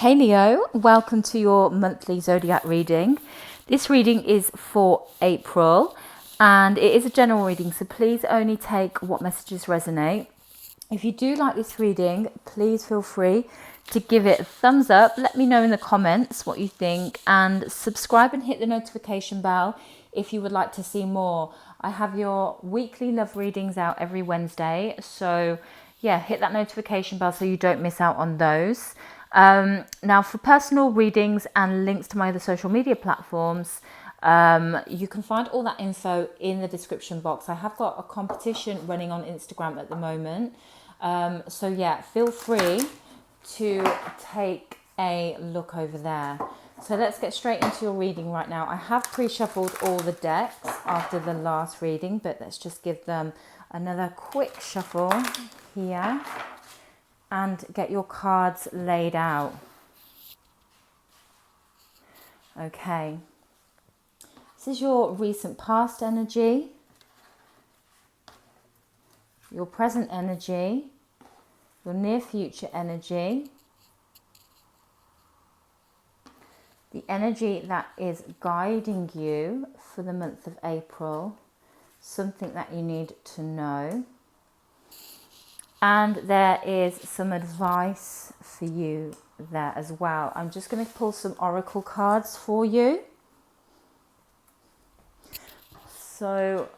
Hey Leo, welcome to your monthly zodiac reading. This reading is for April and it is a general reading, so please only take what messages resonate. If you do like this reading, please feel free to give it a thumbs up. Let me know in the comments what you think and subscribe and hit the notification bell if you would like to see more. I have your weekly love readings out every Wednesday, so yeah, hit that notification bell so you don't miss out on those. Now for personal readings and links to my other social media platforms, you can find all that info in the description box. I have got a competition running on Instagram at the moment. So yeah, feel free to take a look over there. So let's get straight into your reading right now. I have pre-shuffled all the decks after the last reading, but let's just give them another quick shuffle here and get your cards laid out. Okay. This is your recent past energy, your present energy, your near future energy, the energy that is guiding you for the month of April, something that you need to know. And there is some advice for you there as well. I'm just going to pull some oracle cards for you. So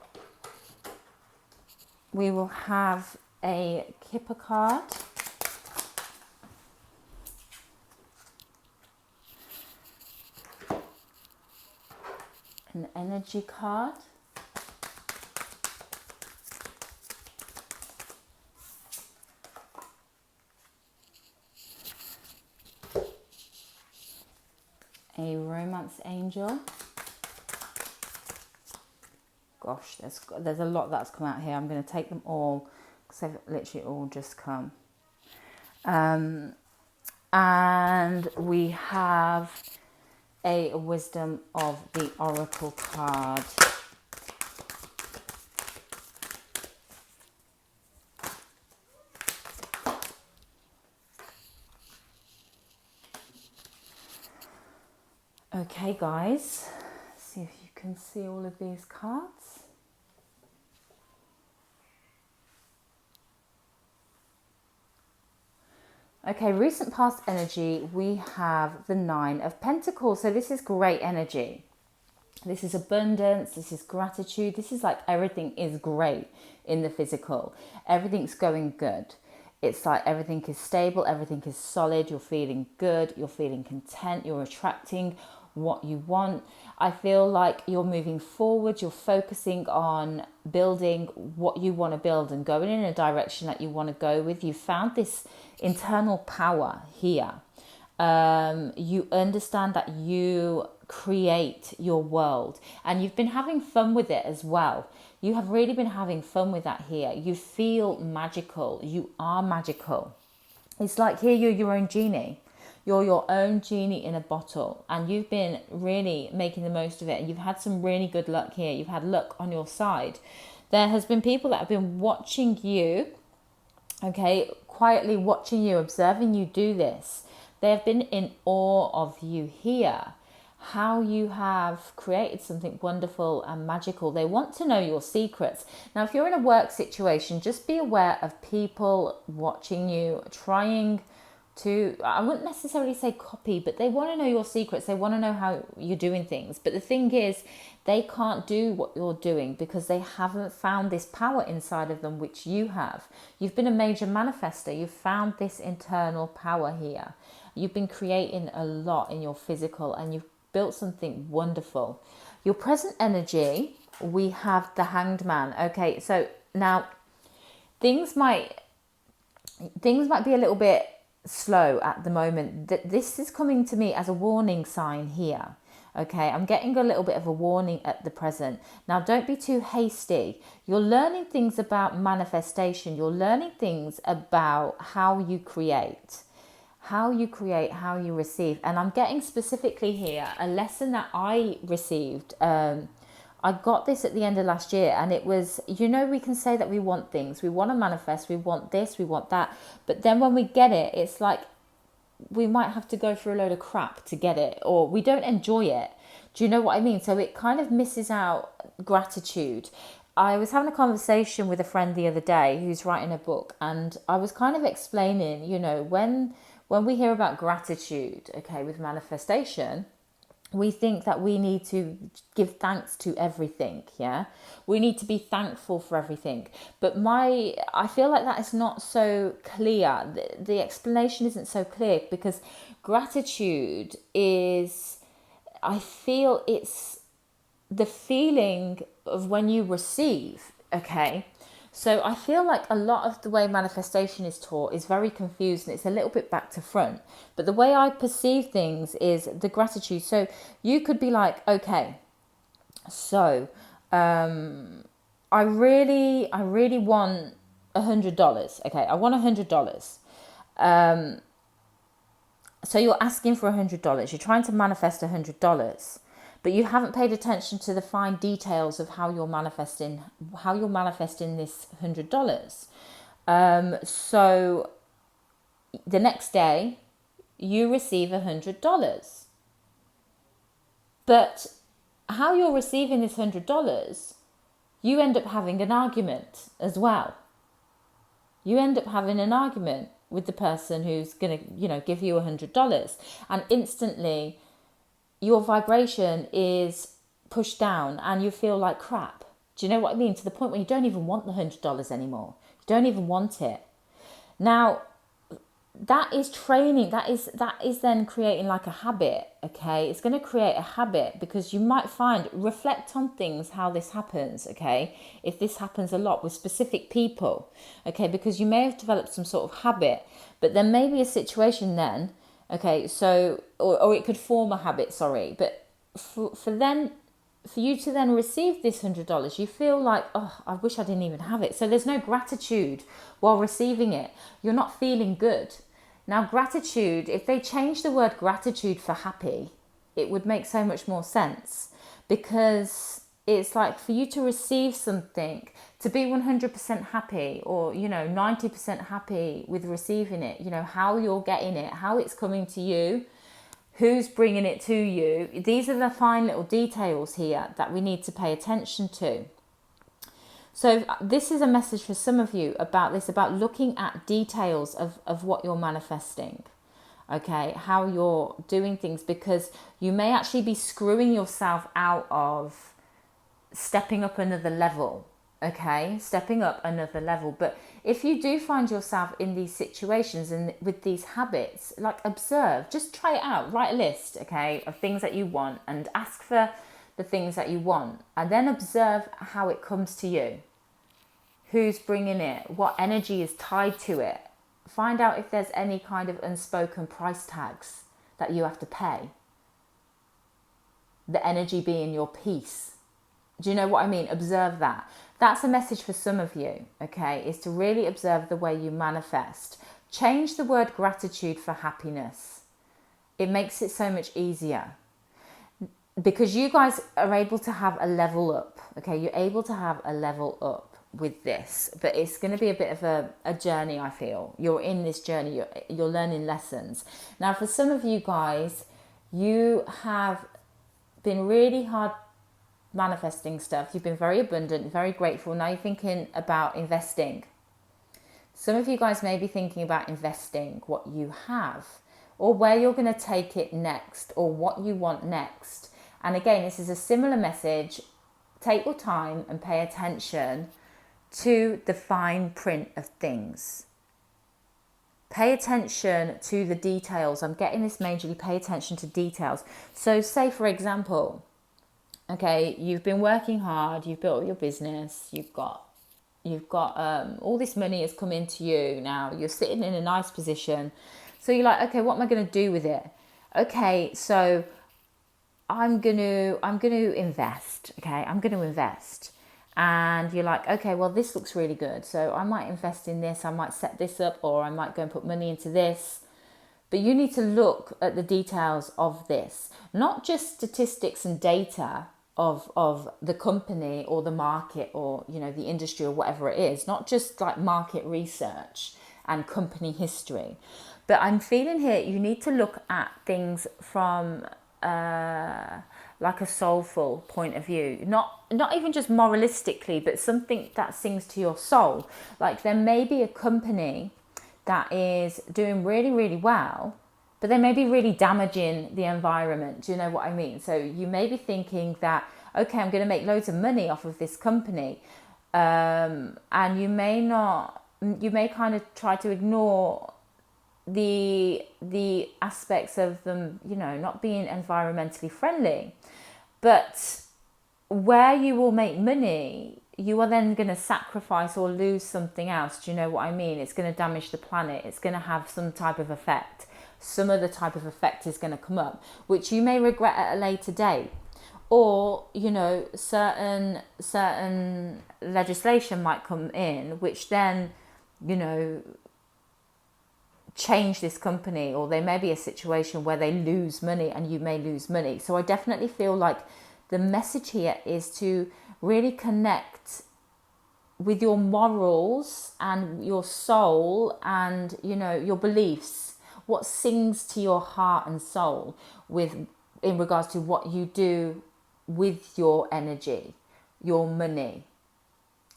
we will have a Kipper card, an energy card, a romance angel. Gosh, there's a lot that's come out here. I'm going to take them all because they've literally all just come. And we have a wisdom of the oracle card. Okay guys, see if you can see all of these cards. Okay, recent past energy, we have the Nine of Pentacles. So this is great energy. This is abundance, this is gratitude, this is like everything is great in the physical. Everything's going good. It's like everything is stable, everything is solid, you're feeling good, you're feeling content, you're attracting what you want. I feel like you're moving forward, you're focusing on building what you want to build and going in a direction that you want to go with. You found this internal power here. You understand that you create your world and you've been having fun with it as well. You have really been having fun with that here. You feel magical. You are magical. It's like here you're your own genie. You're your own genie in a bottle and you've been really making the most of it. And you've had some really good luck here. You've had luck on your side. There has been people that have been watching you, okay, quietly watching you, observing you do this. They have been in awe of you here. How you have created something wonderful and magical. They want to know your secrets. Now, if you're in a work situation, just be aware of people watching you, trying to, I wouldn't necessarily say copy, but they want to know your secrets. They want to know how you're doing things. But the thing is, they can't do what you're doing because they haven't found this power inside of them, which you have. You've been a major manifester. You've found this internal power here. You've been creating a lot in your physical and you've built something wonderful. Your present energy, we have the Hanged Man. Okay, so now things might be a little bit slow at the moment. This is coming to me as a warning sign here. Okay, I'm getting a little bit of a warning at the present. Now, don't be too hasty. You're learning things about manifestation. You're learning things about how you create, how you receive. And I'm getting specifically here a lesson that I received. I got this at the end of last year and it was, you know, we can say that we want things, we want to manifest, we want this, we want that. But then when we get it, it's like we might have to go through a load of crap to get it, or we don't enjoy it. Do you know what I mean? So it kind of misses out gratitude. I was having a conversation with a friend the other day who's writing a book, and I was kind of explaining, you know, when we hear about gratitude, okay, with manifestation, we think that we need to give thanks to everything, yeah? We need to be thankful for everything. But I feel like that is not so clear. The explanation isn't so clear, because gratitude is, I feel it's the feeling of when you receive, okay? So I feel like a lot of the way manifestation is taught is very confused, and it's a little bit back to front. But the way I perceive things is the gratitude. So you could be like, okay, so I really want $100. Okay, I want $100. So you're asking for $100. You're trying to manifest $100. But you haven't paid attention to the fine details of how you're manifesting this $100. So the next day, you receive $100. But how you're receiving this $100, you end up having an argument as well. You end up having an argument with the person who's going to, you know, give you $100, and instantly your vibration is pushed down and you feel like crap. Do you know what I mean? To the point where you don't even want the $100 anymore. You don't even want it. Now, that is training. That is then creating like a habit, okay? It's going to create a habit, because you might find, reflect on things, how this happens, okay? If this happens a lot with specific people, okay? Because you may have developed some sort of habit, but there may be a situation then, okay, so, or it could form a habit, sorry, but for you to then receive this $100, you feel like, oh, I wish I didn't even have it. So there's no gratitude while receiving it. You're not feeling good. Now, gratitude, if they change the word gratitude for happy, it would make so much more sense, because it's like for you to receive something, to be 100% happy, or, you know, 90% happy with receiving it, you know, how you're getting it, how it's coming to you, who's bringing it to you. These are the fine little details here that we need to pay attention to. So this is a message for some of you about this, about looking at details of what you're manifesting, okay, how you're doing things, because you may actually be screwing yourself out of stepping up another level, okay, stepping up another level. But if you do find yourself in these situations and with these habits, like, observe, just try it out, write a list, okay, of things that you want, and ask for the things that you want, and then observe how it comes to you. Who's bringing it? What energy is tied to it? Find out if there's any kind of unspoken price tags that you have to pay. The energy being your peace. Do you know what I mean? Observe that. That's a message for some of you, okay, is to really observe the way you manifest. Change the word gratitude for happiness. It makes it so much easier, because you guys are able to have a level up, okay? You're able to have a level up with this, but it's going to be a bit of a journey, I feel. You're in this journey, you're learning lessons. Now, for some of you guys, you have been really hard manifesting stuff. You've been very abundant, very grateful. Now you're thinking about investing. Some of you guys may be thinking about investing what you have, or where you're going to take it next, or what you want next. And again, this is a similar message. Take your time and pay attention to the fine print of things. Pay attention to the details. I'm getting this majorly. Pay attention to details. So say, for example, okay, you've been working hard, you've built your business, you've got all this money has come into you. Now you're sitting in a nice position. So you're like, okay, what am I going to do with it? Okay, so I'm going to invest. Okay, I'm going to invest. And you're like, okay, well, this looks really good. So I might invest in this. I might set this up, or I might go and put money into this. But you need to look at the details of this, not just statistics and data of the company or the market, or, you know, the industry or whatever it is, not just like market research and company history, But I'm feeling here you need to look at things from like a soulful point of view, not even just moralistically, but something that sings to your soul. Like there may be a company that is doing really, really well, but they may be really damaging the environment. Do you know what I mean? So you may be thinking that, okay, I'm going to make loads of money off of this company, and you may not. You may kind of try to ignore the aspects of them, not being environmentally friendly. But where you will make money, you are then going to sacrifice or lose something else. Do you know what I mean? It's going to damage the planet. It's going to have some type of effect. Some other type of effect is going to come up, which you may regret at a later date. Or, certain legislation might come in, which then, change this company, or there may be a situation where they lose money and you may lose money. So I definitely feel like the message here is to really connect with your morals and your soul and, your beliefs, what sings to your heart and soul in regards to what you do with your energy, your money,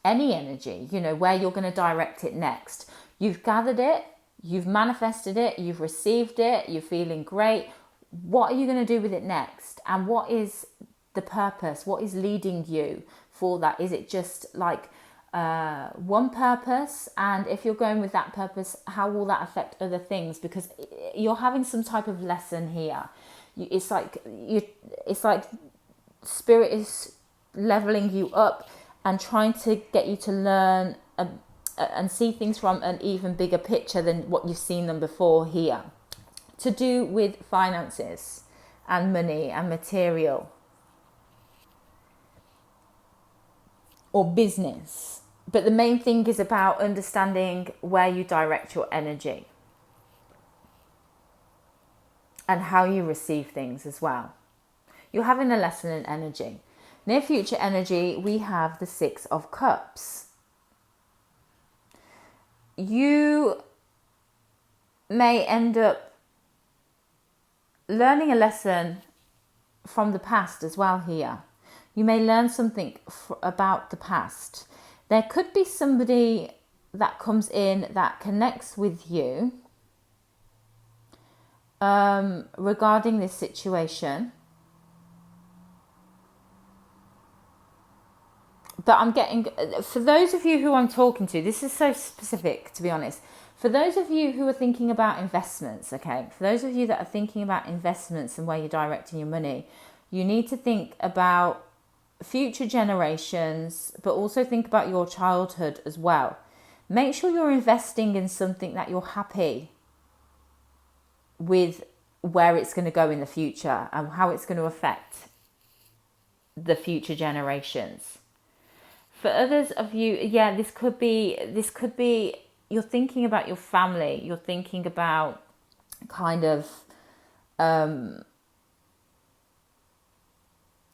any energy, where you're going to direct it next. You've gathered it, you've manifested it, you've received it, you're feeling great. What are you going to do with it next? And what is the purpose? What is leading you for that? Is it just like one purpose? And if you're going with that purpose, how will that affect other things? Because you're having some type of lesson here. It's like spirit is leveling you up and trying to get you to learn and see things from an even bigger picture than what you've seen them before here. To do with finances and money and material or business. But the main thing is about understanding where you direct your energy and how you receive things as well. You're having a lesson in energy. Near future energy, we have the Six of Cups. You may end up learning a lesson from the past as well here. You may learn something about the past. There could be somebody that comes in that connects with you regarding this situation. But I'm getting, for those of you who I'm talking to, this is so specific, to be honest. For those of you who are thinking about investments, okay, for those of you that are thinking about investments and where you're directing your money, you need to think about future generations, but also think about your childhood as well. Make sure you're investing in something that you're happy with where it's going to go in the future and how it's going to affect the future generations. For others of you, this could be you're thinking about your family. You're thinking about kind of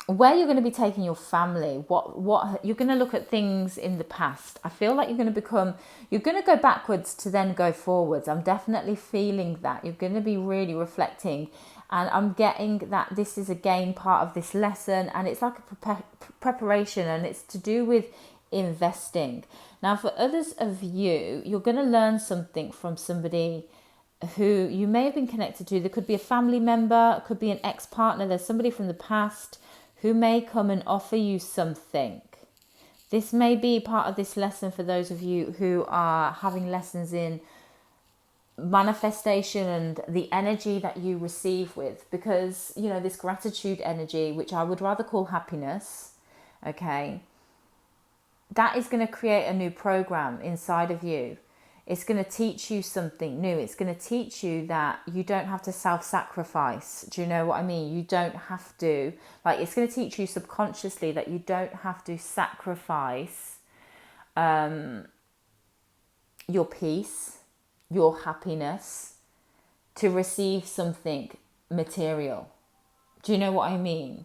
where you're going to be taking your family. What you're going to look at things in the past. I feel like you're going to go backwards to then go forwards. I'm definitely feeling that. You're going to be really reflecting. And I'm getting that this is again part of this lesson, and it's like a preparation, and it's to do with investing. Now, for others of you, you're going to learn something from somebody who you may have been connected to. There could be a family member, it could be an ex-partner. There's somebody from the past who may come and offer you something. This may be part of this lesson for those of you who are having lessons in manifestation and the energy that you receive with, because this gratitude energy, which I would rather call happiness, okay, that is going to create a new program inside of you. It's going to teach you something new. It's going to teach you that you don't have to self-sacrifice. Do you know what I mean? You don't have to, it's going to teach you subconsciously that you don't have to sacrifice your peace, your happiness to receive something material. Do you know what I mean?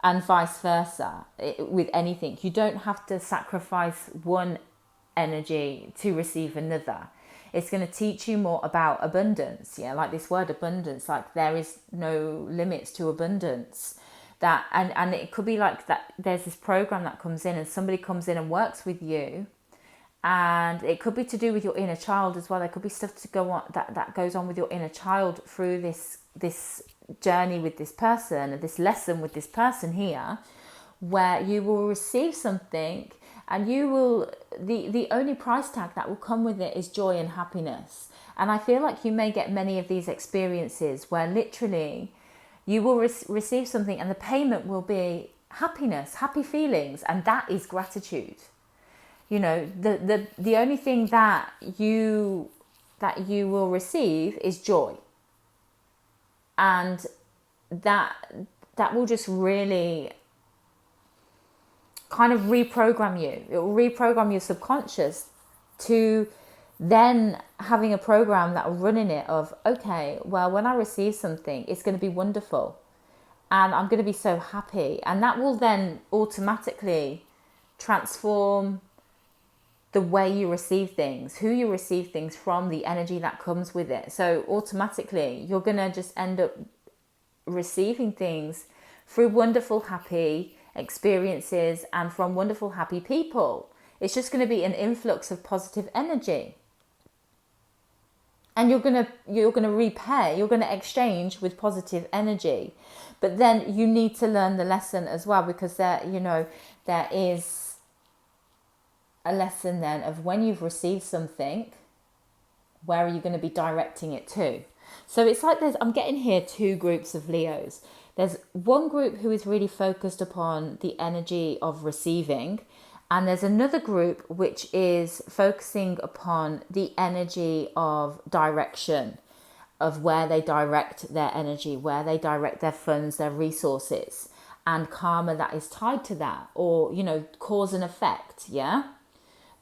And vice versa with anything. You don't have to sacrifice one energy to receive another. It's going to teach you more about abundance. Yeah, like this word abundance, like there is no limits to abundance. That and it could be like that there's this program that comes in and somebody comes in and works with you, and it could be to do with your inner child as well. There could be stuff to go on that goes on with your inner child through this journey with this person, or this lesson with this person here, where you will receive something, and you will the only price tag that will come with it is joy and happiness. And I feel like you may get many of these experiences where literally you will receive something and the payment will be happiness, happy feelings, and that is gratitude. You know, the only thing that you will receive is joy. And that will just really kind of reprogram you. It will reprogram your subconscious to then having a program that will run in it of, okay, well, when I receive something, it's going to be wonderful and I'm going to be so happy. And that will then automatically transform the way you receive things, who you receive things from, the energy that comes with it. So automatically, you're going to just end up receiving things through wonderful, happy experiences and from wonderful, happy people. It's just going to be an influx of positive energy. And you're gonna repay, you're gonna exchange with positive energy. But then you need to learn the lesson as well, because there is a lesson then of when you've received something, where are you going to be directing it to? So it's like I'm getting here two groups of Leos. There's one group who is really focused upon the energy of receiving, and there's another group which is focusing upon the energy of direction, of where they direct their energy, where they direct their funds, their resources, and karma that is tied to that, or, you know, cause and effect, yeah?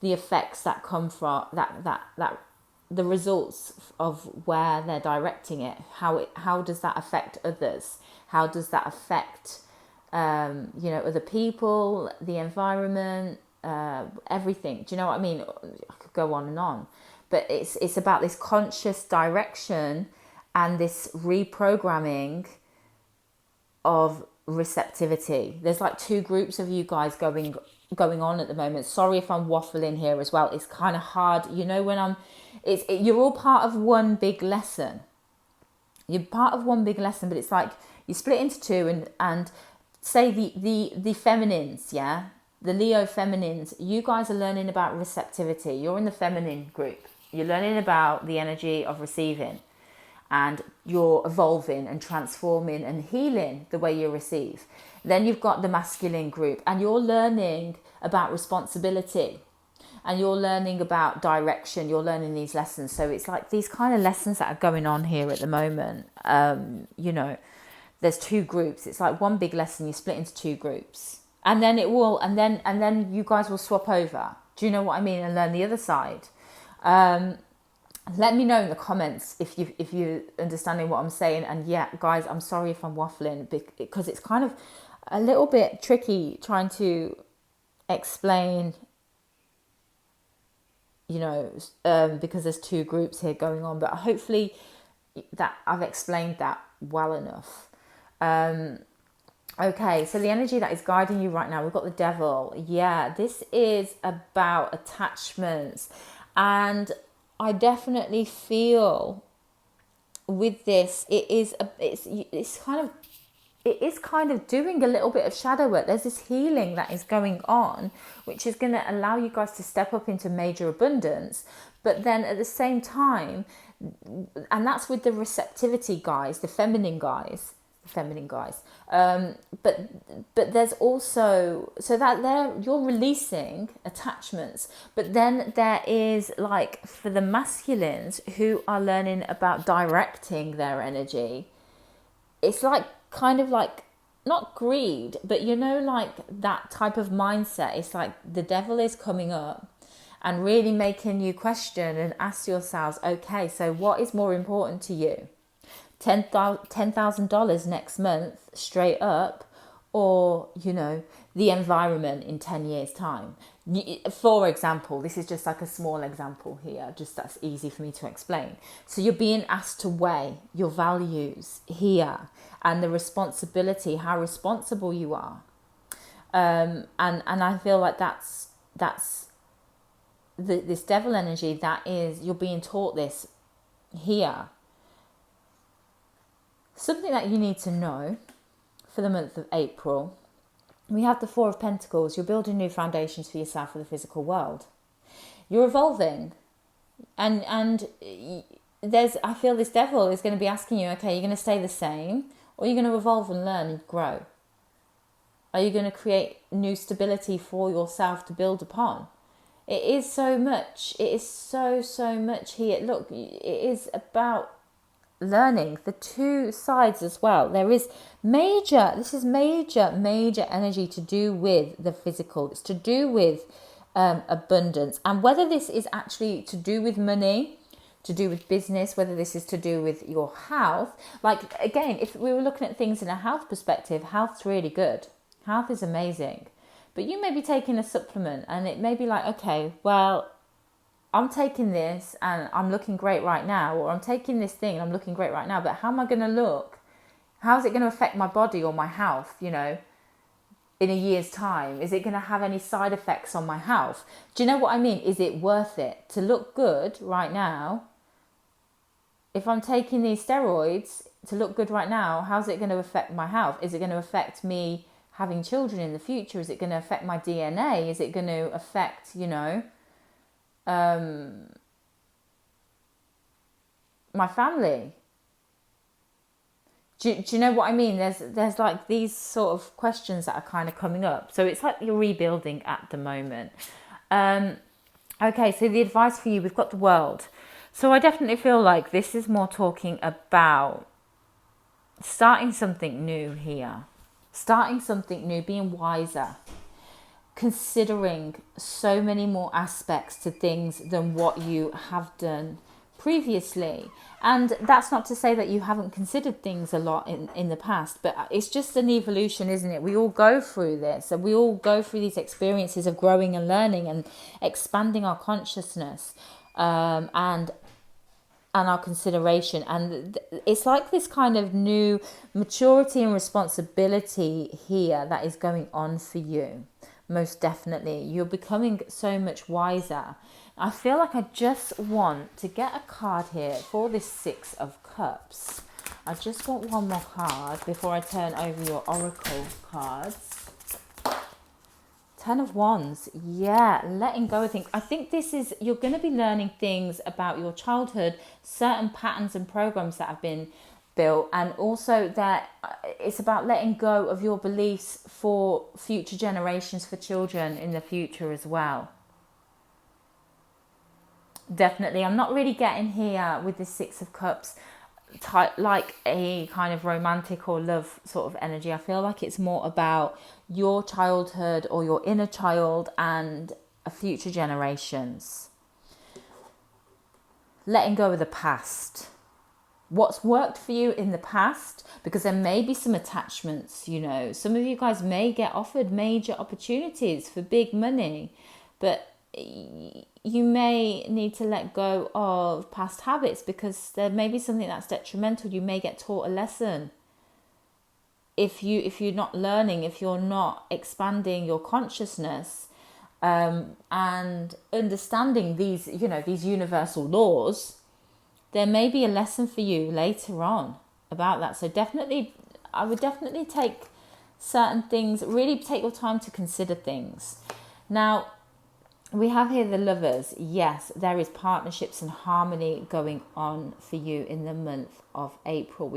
The effects that come from that the results of where they're directing it, how does that affect others? How does that affect other people, the environment, everything? Do you know what I mean? I could go on and on, but it's about this conscious direction and this reprogramming of receptivity. There's like two groups of you guys going on at the moment. Sorry if I'm waffling here as well. It's kind of hard, you know, when you're all part of one big lesson. You're part of one big lesson, but it's like you split into two, and say the feminines, yeah, the Leo feminines, you guys are learning about receptivity. You're in the feminine group. You're learning about the energy of receiving, and you're evolving and transforming and healing the way you receive. Then you've got the masculine group, and you're learning about responsibility, and you're learning about direction. You're learning these lessons. So it's like these kind of lessons that are going on here at the moment. There's two groups. It's like one big lesson. You split into two groups, and then it will, and then you guys will swap over. Do you know what I mean? And learn the other side. Let me know in the comments if you understanding what I'm saying. And yeah, guys, I'm sorry if I'm waffling, because it's kind of a little bit tricky trying to explain, because there's two groups here going on, but hopefully that I've explained that well enough. Okay, so the energy that is guiding you right now, we've got the Devil. Yeah, this is about attachments, and I definitely feel with this, it is kind of doing a little bit of shadow work. There's this healing that is going on, which is going to allow you guys to step up into major abundance. But then at the same time, and that's with the receptivity guys, the feminine guys. But there's also, so that you're releasing attachments, but then there is, like, for the masculines who are learning about directing their energy, it's like kind of like not greed, but like that type of mindset. It's like the Devil is coming up and really making you question and ask yourselves, okay, so what is more important to you? $10,000 next month straight up, or the environment in 10 years time. For example, this is just like a small example here, just that's easy for me to explain. So you're being asked to weigh your values here and the responsibility, how responsible you are. And I feel like that's this devil energy, that is, you're being taught this here. Something that you need to know for the month of April, we have the Four of Pentacles. You're building new foundations for yourself for the physical world. You're evolving. And I feel this devil is going to be asking you, okay, you're going to stay the same, or you're going to evolve and learn and grow? Are you going to create new stability for yourself to build upon? It is so much. It is so much here. Look, it is about learning the two sides as well. This is major energy to do with the physical. It's to do with abundance. And whether this is actually to do with money, to do with business, whether this is to do with your health. Like, again, if we were looking at things in a health perspective, health's really good. Health is amazing. But you may be taking a supplement and it may be like, okay, well, I'm taking this and I'm looking great right now, or I'm taking this thing and I'm looking great right now, but how am I going to look? How's it going to affect my body or my health, in a year's time? Is it going to have any side effects on my health? Do you know what I mean? Is it worth it to look good right now? If I'm taking these steroids to look good right now, how's it going to affect my health? Is it going to affect me having children in the future? Is it going to affect my DNA? Is it going to affect, my family? Do you know what I mean? There's like these sort of questions that are kind of coming up. So it's like you're rebuilding at the moment. Okay, so the advice for you, we've got the World. So I definitely feel like this is more talking about starting something new here. Starting something new, being wiser. Considering so many more aspects to things than what you have done previously. And that's not to say that you haven't considered things a lot in the past, but it's just an evolution, isn't it? We all go through this, and we all go through these experiences of growing and learning and expanding our consciousness and our consideration. And it's like this kind of new maturity and responsibility here that is going on for you. Most definitely. You're becoming so much wiser. I feel like I just want to get a card here for this Six of Cups. I just want one more card before I turn over your Oracle cards. Ten of Wands. Yeah, letting go of things. I think this is, you're going to be learning things about your childhood, certain patterns and programs that have been built, and also that it's about letting go of your beliefs for future generations, for children in the future as well. Definitely. I'm not really getting here with the Six of Cups like a kind of romantic or love sort of energy. I feel like it's more about your childhood or your inner child and future generations. Letting go of the past. What's worked for you in the past, because there may be some attachments, Some of you guys may get offered major opportunities for big money, but you may need to let go of past habits because there may be something that's detrimental. You may get taught a lesson. If you're not learning, if you're not expanding your consciousness and understanding these universal laws, there may be a lesson for you later on about that. So I would definitely take certain things, really take your time to consider things. Now, we have here the Lovers. Yes, there is partnerships and harmony going on for you in the month of April.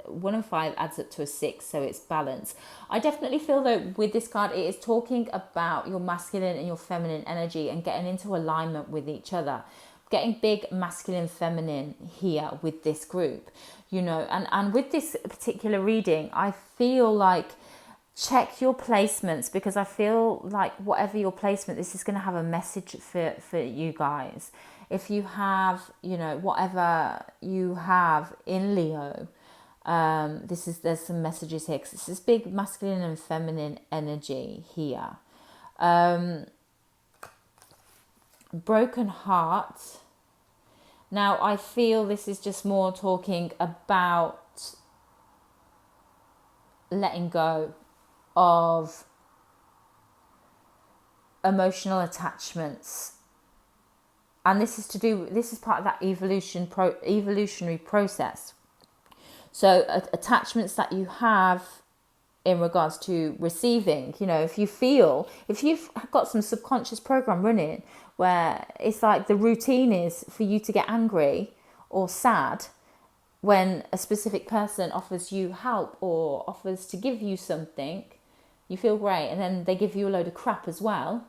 1 and 5 adds up to a 6, so it's balance. I definitely feel that with this card, it is talking about your masculine and your feminine energy and getting into alignment with each other. Getting big masculine, feminine here with this group, and with this particular reading, I feel like check your placements, because I feel like whatever your placement, this is going to have a message for you guys. If you have, whatever you have in Leo, There's some messages here because it's this big masculine and feminine energy here. Broken heart. Now I feel this is just more talking about letting go of emotional attachments, and this is part of that evolutionary process. So attachments that you have in regards to receiving, if you've got some subconscious program running where it's like the routine is for you to get angry or sad when a specific person offers you help or offers to give you something, you feel great, and then they give you a load of crap as well.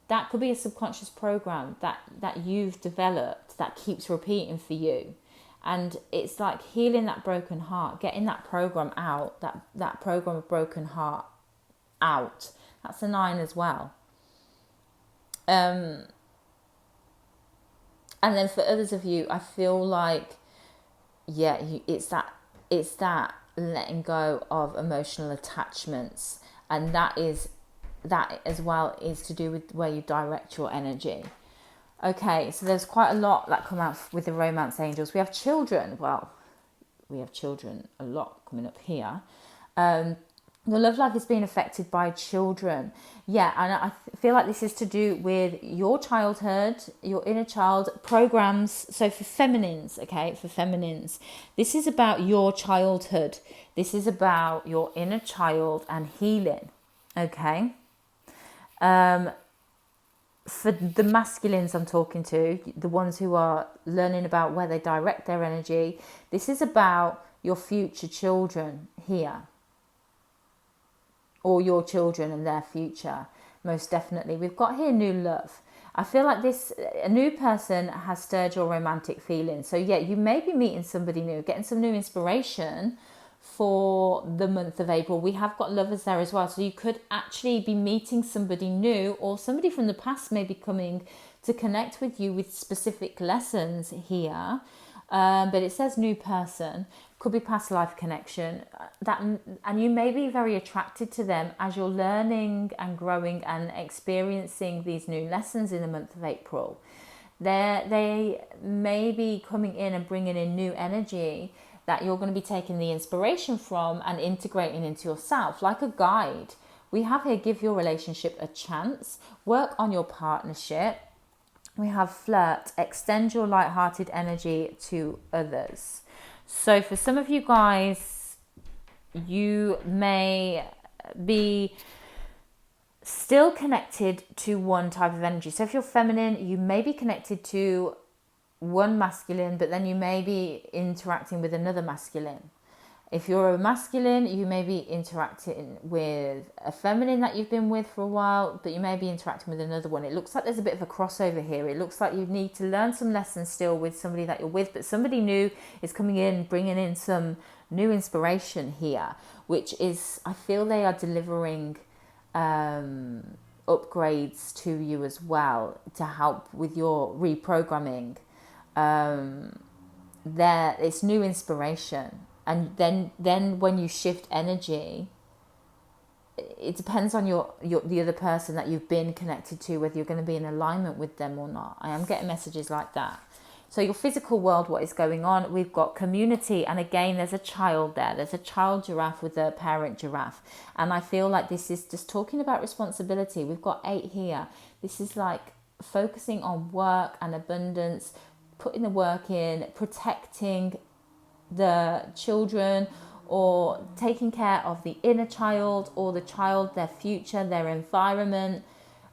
That could be a subconscious program that you've developed that keeps repeating for you. And it's like healing that broken heart, getting that program out, that program of broken heart out. That's a 9 as well. And then for others of you, I feel like, it's that letting go of emotional attachments. And that as well is to do with where you direct your energy. Okay, so there's quite a lot that come out with the romance angels. We have children. Well, we have children a lot coming up here. The love life is being affected by children. Yeah, and I feel like this is to do with your childhood, your inner child programs. So for feminines, this is about your childhood. This is about your inner child and healing. Okay. For the masculines I'm talking to, the ones who are learning about where they direct their energy, this is about your future children here. Or your children and their future, most definitely. We've got here new love. I feel like a new person has stirred your romantic feelings. So yeah, you may be meeting somebody new, getting some new inspiration for the month of April. We have got lovers there as well. So you could actually be meeting somebody new, or somebody from the past may be coming to connect with you with specific lessons here. But it says new person, could be past life connection, and you may be very attracted to them as you're learning and growing and experiencing these new lessons in the month of April. They may be coming in and bringing in new energy that you're going to be taking the inspiration from and integrating into yourself, like a guide. We have here, give your relationship a chance, work on your partnership. We have flirt, extend your light-hearted energy to others. So for some of you guys, you may be still connected to one type of energy. So if you're feminine, you may be connected to one masculine, but then you may be interacting with another masculine. If you're a masculine, you may be interacting with a feminine that you've been with for a while, but you may be interacting with another one. It looks like there's a bit of a crossover here. It looks like you need to learn some lessons still with somebody that you're with, but somebody new is coming in, bringing in some new inspiration here, which is, I feel they are delivering upgrades to you as well to help with your reprogramming. It's new inspiration. And then when you shift energy, it depends on the other person that you've been connected to, whether you're going to be in alignment with them or not. I am getting messages like that. So your physical world, what is going on? We've got community, and again, there's a child there. There's a child giraffe with a parent giraffe. And I feel like this is just talking about responsibility. We've got 8 here. This is like focusing on work and abundance, putting the work in, protecting the children, or taking care of the inner child or the child, their future, their environment.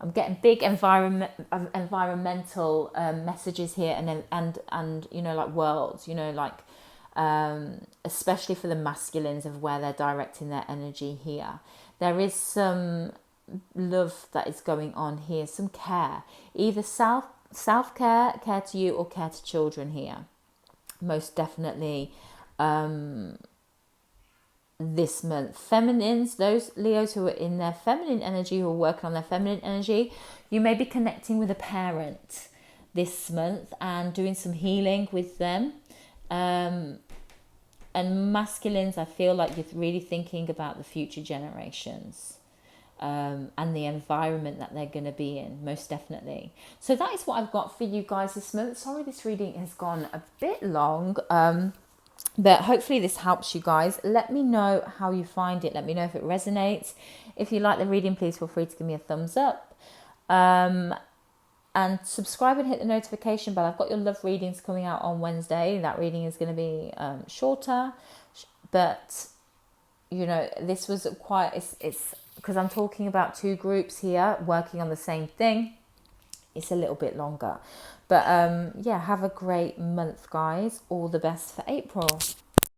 I'm getting big environmental messages here, and like worlds, especially for the masculines of where they're directing their energy here. There is some love that is going on here, some care, either self-care, care to you, or care to children here. Most definitely this month. Feminines, those Leos who are in their feminine energy, who are working on their feminine energy, you may be connecting with a parent this month and doing some healing with them. And masculines, I feel like you're really thinking about the future generations. And the environment that they're going to be in, most definitely. So that is what I've got for you guys this month. Sorry, this reading has gone a bit long, but hopefully this helps you guys. Let me know how you find it. Let me know if it resonates. If you like the reading, please feel free to give me a thumbs up. And subscribe and hit the notification bell. I've got your love readings coming out on Wednesday. That reading is going to be shorter, but you know, this was quite, it's because I'm talking about two groups here working on the same thing. It's a little bit longer, but yeah, have a great month, guys. All the best for April.